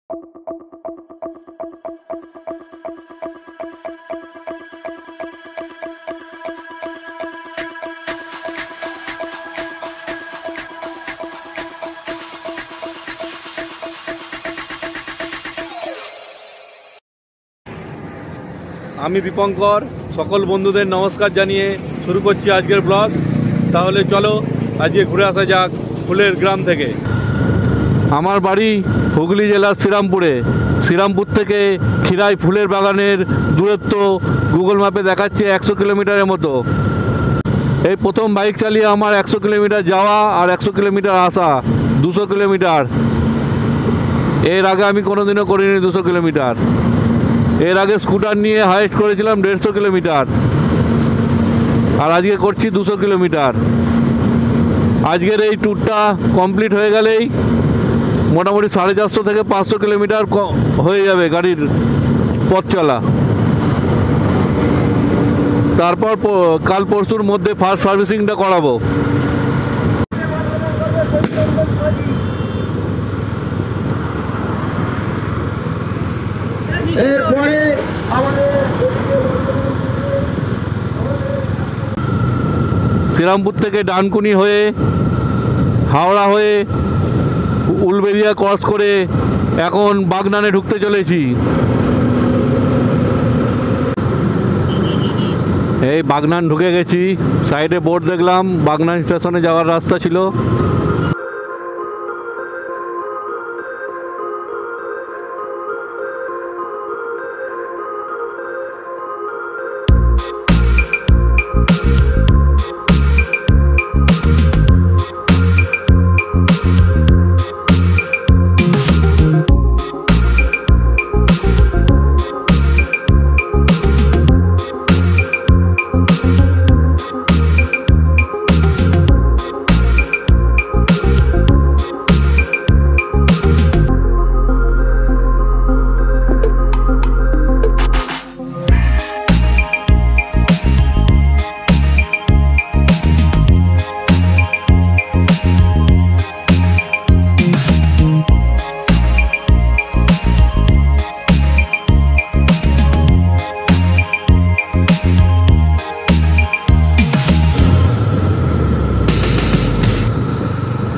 আমি দীপঙ্কর সকল বন্ধুদের নমস্কার জানিয়ে শুরু করছি আজকের ব্লগ। তাহলে চলো আজকে ঘুরে আসা যাক ফুলের গ্রাম থেকে। আমার বাড়ি হুগলি জেলার শ্রীরামপুরে। শ্রীরামপুর থেকে খিরাই ফুলের বাগানের দূরত্ব গুগল ম্যাপে দেখাচ্ছে 100 কিলোমিটারের মতো। এই প্রথম বাইক চালিয়ে আমার 100 কিলোমিটার যাওয়া আর 100 কিলোমিটার আসা, 200 কিলোমিটার। এর আগে আমি কোনোদিনও করিনি 200 কিলোমিটার। এর আগে স্কুটার নিয়ে হাইস্ট করেছিলাম 150 কিলোমিটার, আর আজকে করছি 200 কিলোমিটার। আজকের এই ট্যুরটা কমপ্লিট হয়ে গেলেই মোটামুটি 450 থেকে 500 কিলোমিটার হয়ে যাবে গাড়ির পথ চলা। তারপর কাল পরশুর মধ্যে ফার্স্ট সার্ভিসিংটা করাবো। এরপরে শ্রীরামপুর থেকে ডানকুনি হয়ে হাওড়া হয়ে উলবেড়িয়া ক্রস করে এখন বাগনানে ঢুকতে চলেছি। এই বাগনান ঢুকে গেছি। সাইডে বোর্ড দেখলাম বাগনান স্টেশনে যাওয়ার রাস্তা ছিল।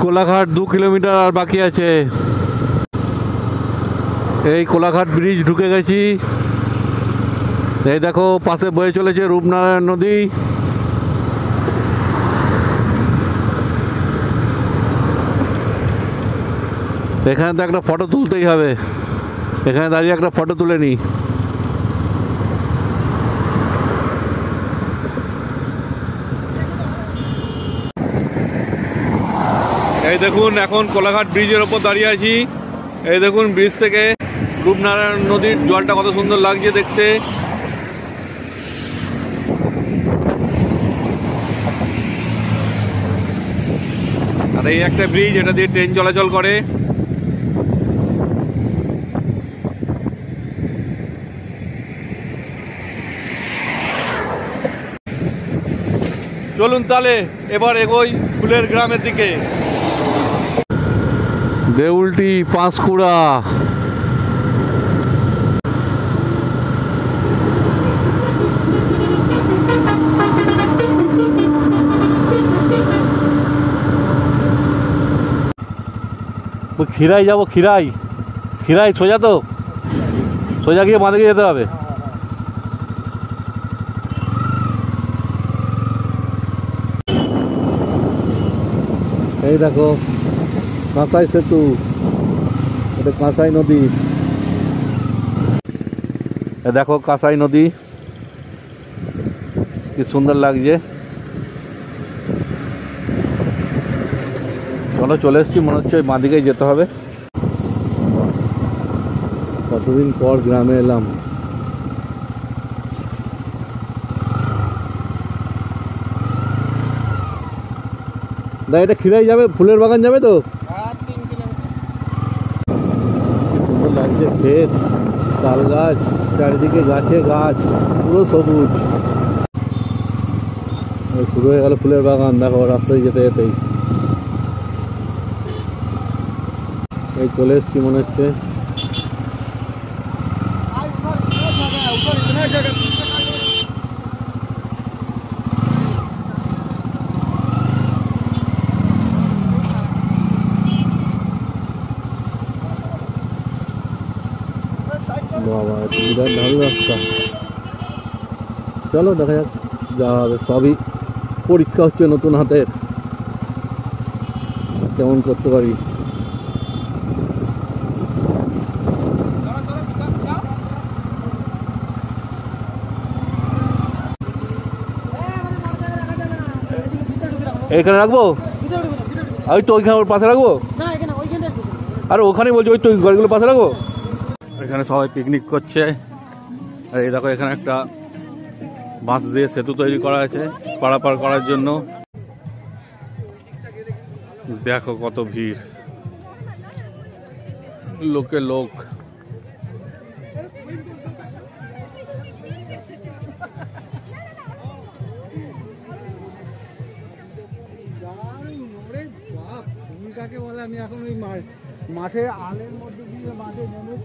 কোলাঘাট 2 কিলোমিটার আর বাকি আছে। এই কোলাঘাট ব্রিজ ঢুকে গেছি। এই দেখো পাশে বয়ে চলেছে রূপনারায়ণ নদী। এখানে তো একটা ফটো তুলতেই হবে। এখানে দাঁড়িয়ে একটা ফটো তুলে নিই। এই দেখুন এখন কোলাঘাট ব্রিজের ওপর দাঁড়িয়ে আছি। এই দেখুন ব্রিজ থেকে রূপনারায়ণ নদীর জলটা কত সুন্দর লাগছে দেখতে। আর এই একটা ব্রিজ, এটা দিয়ে ট্রেন চলাচল করে। চলুন তাহলে এবার এগোই ফুলের গ্রামের দিকে। দেউলটি পাঁশকুড়া। খিরাই যাবো। খিরাই সোজা তো, সোজা গিয়ে বাঁদিকে যেতে হবে। এই দেখো কাঁসাই সেতু, এটা কাঁসাই নদী। দেখো কাঁসাই নদী কি সুন্দর লাগছে। চলো চলে এসছি, মনে হচ্ছে ওই বাঁদিকেই যেতে হবে। কতদিন পর গ্রামে এলাম। দা এটা খিরাই যাবে, ফুলের বাগান যাবে তো? সুন্দর লাগছে ক্ষেত, তাল গাছ, চারিদিকে গাছে গাছ, পুরো সবুজ। শুরু হয়ে গেল ফুলের বাগান। দেখো রাস্তায় যেতে যেতেই এই চলে এসছি মনে হচ্ছে। বাবা বিরাট ঢালু রাস্তা। চলো দেখা যাক যা হবে, সবই পরীক্ষা হচ্ছে নতুন হাতের, কেমন করতে পারি। এখানে রাখবো, ওই তো ওইখানে ওর পাশে রাখবো, আর ওখানে বলছি ওই তো গাড়িগুলো পাশে রাখবো। এখানে সবাই পিকনিক করছে, আর এই দেখো এখানে একটা বাঁশ দিয়ে সেতু তৈরি করা আছে পারাপার করার জন্য। দেখো কত ভিড়, লোকে লোক। আমি এখন ওই মাঠে আলের মধ্যে দিয়ে মাঠে নেমে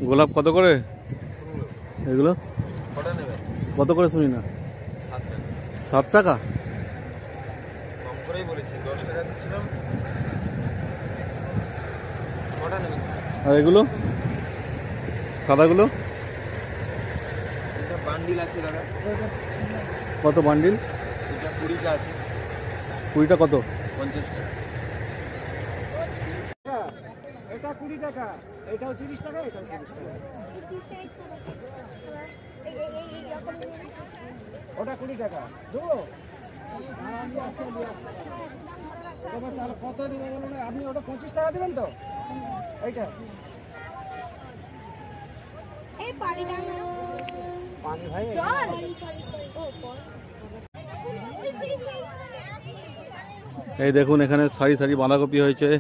গোলাপ কত করে এগুলো? কত করে শুনি না? 7 টাকা। কম করেই বলেছি, 10 টাকা দিচ্ছিলাম। আর এগুলো সাদাগুলো? এটা বান্ডিল আছে দাদা। কত বান্ডিল? এটা 20টা আছে। 20টা কত? 50 টাকা। এটা 20 টাকা, এটাও 30 টাকা, এটাও 30 টাকা। ওটা 20 টাকা। কত দিবেন বলুন? আপনি ওটা 25 টাকা দিবেন তো? এইটা পানি ভাই এই দেখুন এখানে সারি সারি বাঁধাকপি হয়েছে।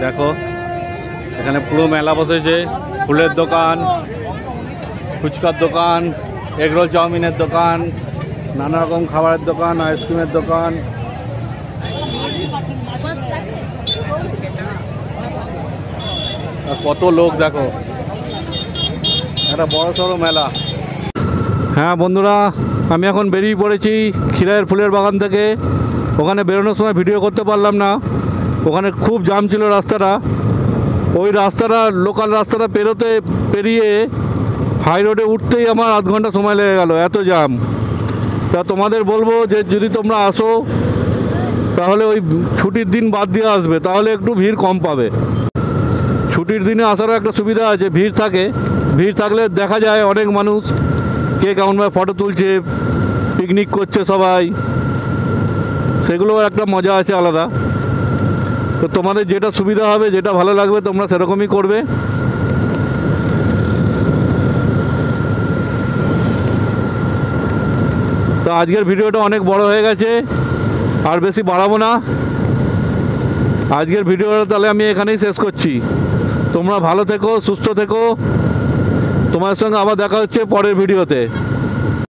দেখো এখানে পুরো মেলা বসেছে, ফুলের দোকান, ফুচকার দোকান, এগরোল চাউমিনের দোকান, নানা রকম খাবারের দোকান, আইসক্রিমের দোকান। আর কত লোক দেখো, একটা বড় সড়ো মেলা। হ্যাঁ বন্ধুরা, আমি এখন বেরিয়ে পড়েছি খিরাইয়ের ফুলের বাগান থেকে। ওখানে বেরোনোর সময় ভিডিও করতে পারলাম না, ওখানে খুব জাম ছিল রাস্তাটা। ওই রাস্তাটা, লোকাল রাস্তাটা পেরিয়ে হাই রোডে উঠতেই আমার আধ ঘন্টা সময় লেগে গেল, এত জাম। তা তোমাদের বলবো যে যদি তোমরা আসো তাহলে ওই ছুটির দিন বাদ দিয়ে আসবে, তাহলে একটু ভিড় কম পাবে। ছুটির দিনে আসারও একটা সুবিধা আছে, ভিড় থাকে। ভিড় থাকলে দেখা যায় অনেক মানুষ কে কেমনভাবে ফটো তুলছে, পিকনিক করছে সবাই, সেগুলোও একটা মজা আছে আলাদা। তো তোমাদের যেটা সুবিধা হবে, যেটা ভালো লাগবে তোমরা সেরকমই করবে। তো আজকের ভিডিওটা অনেক বড় হয়ে গেছে, আর বেশি বাড়াবো না। আজকের ভিডিওটা তাহলে আমি এখানেই শেষ করছি। তোমরা ভালো থেকো, সুস্থ থেকো। তোমার সঙ্গে আবার দেখা হচ্ছে পরের ভিডিওতে।